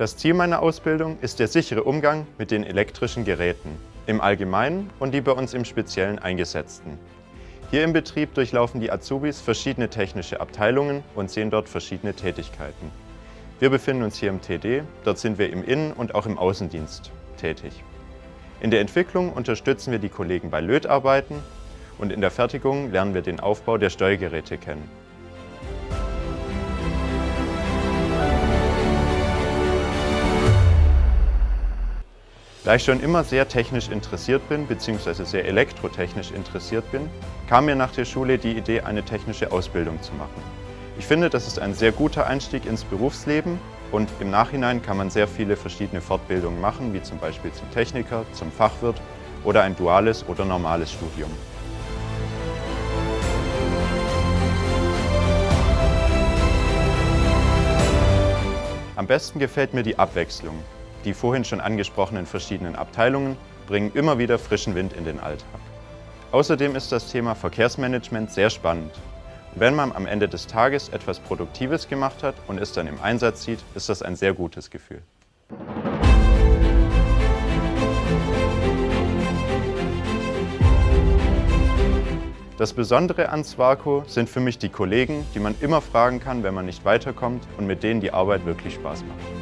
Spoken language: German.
Das Ziel meiner Ausbildung ist der sichere Umgang mit den elektrischen Geräten, im Allgemeinen und die bei uns im Speziellen eingesetzten. Hier im Betrieb durchlaufen die Azubis verschiedene technische Abteilungen und sehen dort verschiedene Tätigkeiten. Wir befinden uns hier im TD, dort sind wir im Innen- und auch im Außendienst tätig. In der Entwicklung unterstützen wir die Kollegen bei Lötarbeiten und in der Fertigung lernen wir den Aufbau der Steuergeräte kennen. Da ich schon immer sehr technisch interessiert bin, bzw. sehr elektrotechnisch interessiert bin, kam mir nach der Schule die Idee, eine technische Ausbildung zu machen. Ich finde, das ist ein sehr guter Einstieg ins Berufsleben und im Nachhinein kann man sehr viele verschiedene Fortbildungen machen, wie zum Beispiel zum Techniker, zum Fachwirt oder ein duales oder normales Studium. Am besten gefällt mir die Abwechslung. Die vorhin schon angesprochenen verschiedenen Abteilungen bringen immer wieder frischen Wind in den Alltag. Außerdem ist das Thema Verkehrsmanagement sehr spannend. Und wenn man am Ende des Tages etwas Produktives gemacht hat und es dann im Einsatz sieht, ist das ein sehr gutes Gefühl. Das Besondere an Swarco sind für mich die Kollegen, die man immer fragen kann, wenn man nicht weiterkommt und mit denen die Arbeit wirklich Spaß macht.